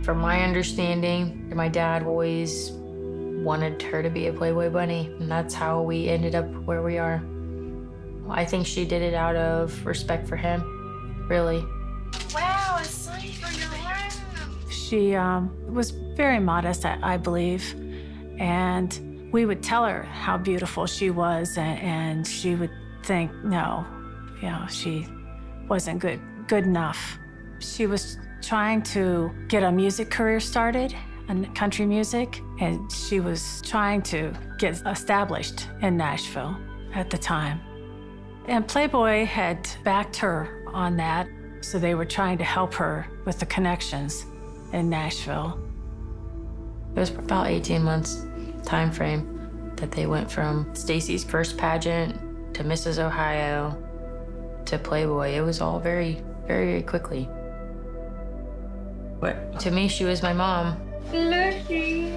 From my understanding, my dad always wanted her to be a Playboy bunny, and that's how we ended up where we are. I think she did it out of respect for him, really. Wow, a sign for your hand. She was very modest, I believe, and we would tell her how beautiful she was, and she would think, no, you know, she wasn't good enough. She was trying to get a music career started in country music, and she was trying to get established in Nashville at the time. And Playboy had backed her on that, so they were trying to help her with the connections in Nashville. It was about 18 months time frame that they went from Stacy's first pageant to Mrs. Ohio to Playboy. It was all very, very quickly. But to me, she was my mom. Looky,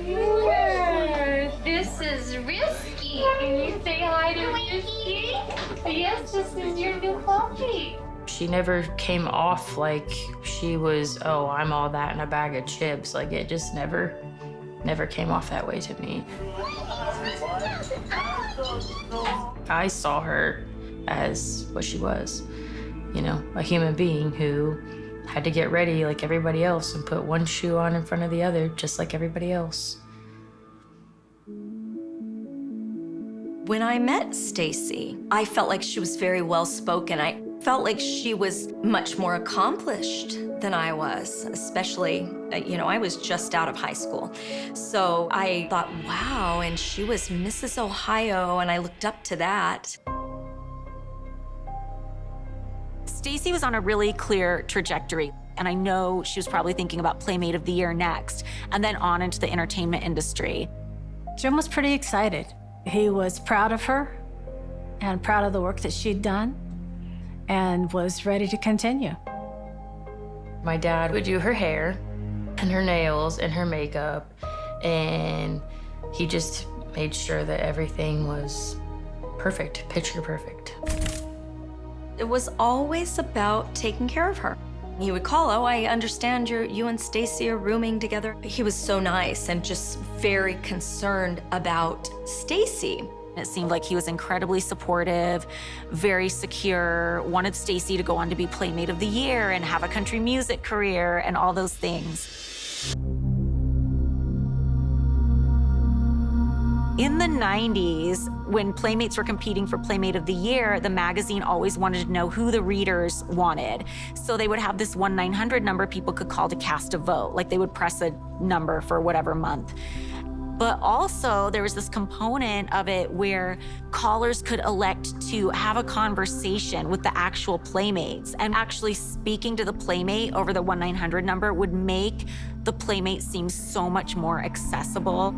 this is Risky. Can you say hi to Risky? Yes, this is your new puppy. She never came off like she was, oh, I'm all that in a bag of chips. Like, it just never came off that way to me. I saw her as what she was, you know, a human being who had to get ready like everybody else and put one shoe on in front of the other, just like everybody else. When I met Stacy, I felt like she was very well-spoken. I felt like she was much more accomplished than I was, especially, you know, I was just out of high school. So I thought, wow, and she was Mrs. Ohio, and I looked up to that. Stacy was on a really clear trajectory, and I know she was probably thinking about Playmate of the Year next, and then on into the entertainment industry. Jim was pretty excited. He was proud of her and proud of the work that she'd done and was ready to continue. My dad would do her hair and her nails and her makeup, and he just made sure that everything was perfect, picture perfect. It was always about taking care of her. He would call, oh, I understand you and Stacy are rooming together. He was so nice and just very concerned about Stacy. It seemed like he was incredibly supportive, very secure, wanted Stacy to go on to be Playmate of the Year and have a country music career and all those things. In the 90s, when Playmates were competing for Playmate of the Year, the magazine always wanted to know who the readers wanted. So they would have this 1-900 number people could call to cast a vote. Like, they would press a number for whatever month. But also, there was this component of it where callers could elect to have a conversation with the actual Playmates. And actually speaking to the Playmate over the 1-900 number would make the Playmate seem so much more accessible.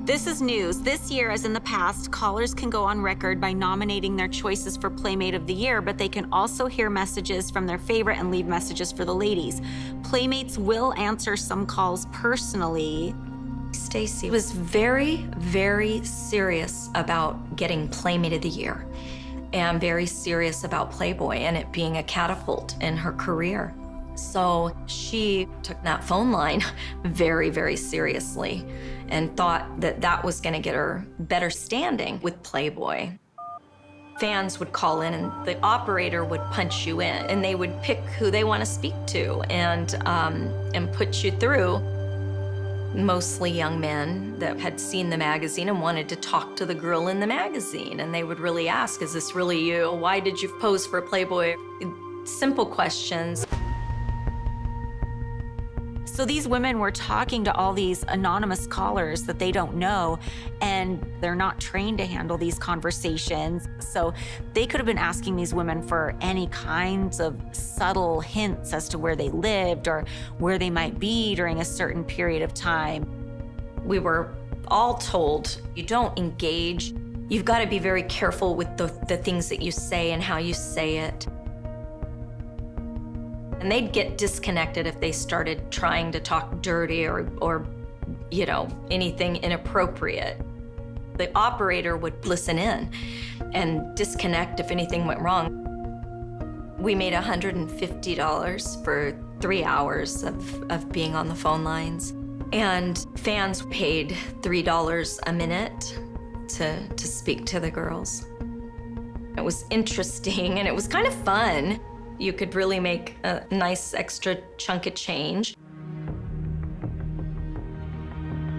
This is news. This year, as in the past, callers can go on record by nominating their choices for Playmate of the Year, but they can also hear messages from their favorite and leave messages for the ladies. Playmates will answer some calls personally. Stacy was very, very serious about getting Playmate of the Year and very serious about Playboy and it being a catapult in her career. So she took that phone line very, very seriously and thought that that was going to get her better standing with Playboy. Fans would call in and the operator would punch you in and they would pick who they want to speak to and put you through. Mostly young men that had seen the magazine and wanted to talk to the girl in the magazine. And they would really ask, is this really you? Why did you pose for Playboy? Simple questions. So these women were talking to all these anonymous callers that they don't know, and they're not trained to handle these conversations. So they could have been asking these women for any kinds of subtle hints as to where they lived or where they might be during a certain period of time. We were all told, you don't engage. You've got to be very careful with the things that you say and how you say it. And they'd get disconnected if they started trying to talk dirty or you know, anything inappropriate. The operator would listen in and disconnect if anything went wrong. We made $150 for 3 hours of being on the phone lines. And fans paid $3 a minute to speak to the girls. It was interesting and it was kind of fun. You could really make a nice extra chunk of change.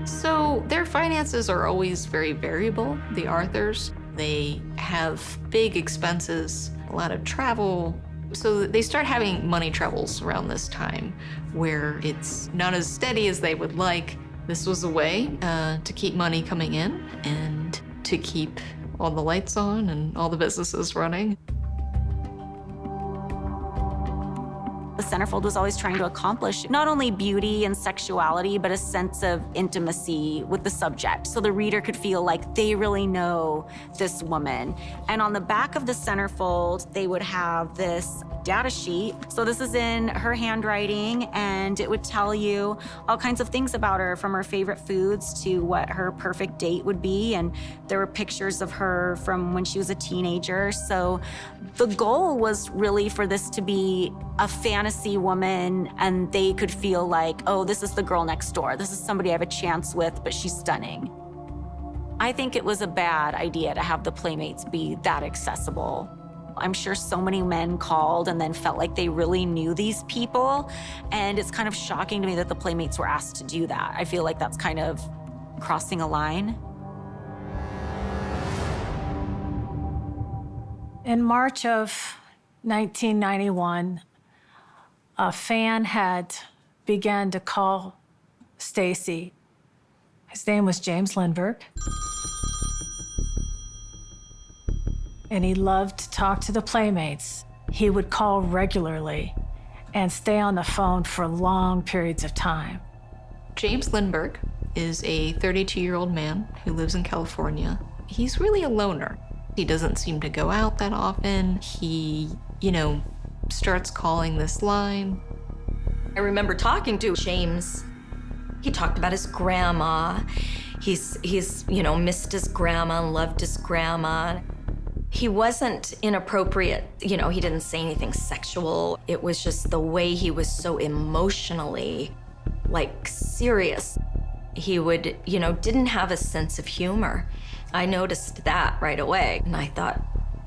So their finances are always very variable, the Arthurs. They have big expenses, a lot of travel. So they start having money troubles around this time where it's not as steady as they would like. This was a way to keep money coming in and to keep all the lights on and all the businesses running. The centerfold was always trying to accomplish not only beauty and sexuality, but a sense of intimacy with the subject. So the reader could feel like they really know this woman. And on the back of the centerfold, they would have this data sheet. So this is in her handwriting, and it would tell you all kinds of things about her, from her favorite foods to what her perfect date would be. And there were pictures of her from when she was a teenager. So the goal was really for this to be a fantasy woman, and they could feel like, oh, this is the girl next door. This is somebody I have a chance with, but she's stunning. I think it was a bad idea to have the Playmates be that accessible. I'm sure so many men called and then felt like they really knew these people. And it's kind of shocking to me that the Playmates were asked to do that. I feel like that's kind of crossing a line. In March of 1991, a fan had began to call Stacy. His name was James Lindbergh. And he loved to talk to the Playmates. He would call regularly and stay on the phone for long periods of time. James Lindbergh is a 32-year-old man who lives in California. He's really a loner. He doesn't seem to go out that often. He, starts calling this line. I remember talking to James. He talked about his grandma. He's missed his grandma and loved his grandma. He wasn't inappropriate. He didn't say anything sexual. It was just the way he was so emotionally, serious. He would, didn't have a sense of humor. I noticed that right away, and I thought,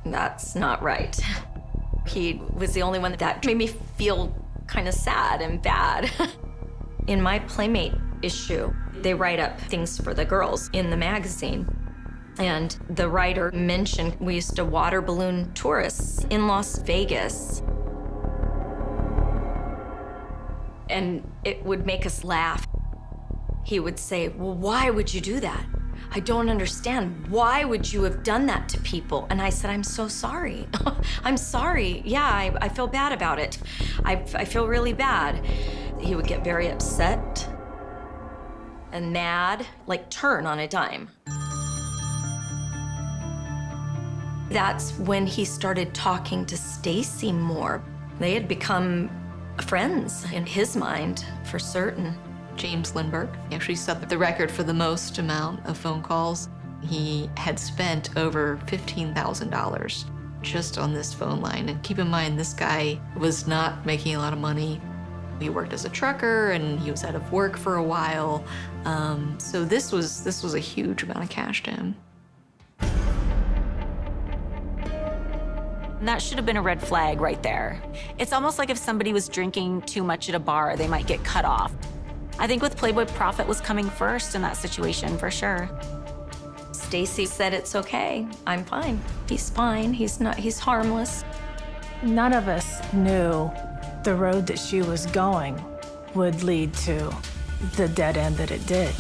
that's not right. He was the only one that made me feel kind of sad and bad. In my Playmate issue, they write up things for the girls in the magazine. And the writer mentioned we used to water balloon tourists in Las Vegas. And it would make us laugh. He would say, well, why would you do that? I don't understand. Why would you have done that to people? And I said, I'm so sorry. I'm sorry. Yeah, I feel bad about it. I feel really bad. He would get very upset and mad, turn on a dime. That's when he started talking to Stacy more. They had become friends in his mind, for certain. James Lindbergh actually set the record for the most amount of phone calls. He had spent over $15,000 just on this phone line. And keep in mind, this guy was not making a lot of money. He worked as a trucker and he was out of work for a while. So this was a huge amount of cash to him. And that should have been a red flag right there. It's almost like if somebody was drinking too much at a bar, they might get cut off. I think with Playboy, profit was coming first in that situation, for sure. Stacy said, it's okay. I'm fine. He's fine. He's harmless. None of us knew the road that she was going would lead to the dead end that it did.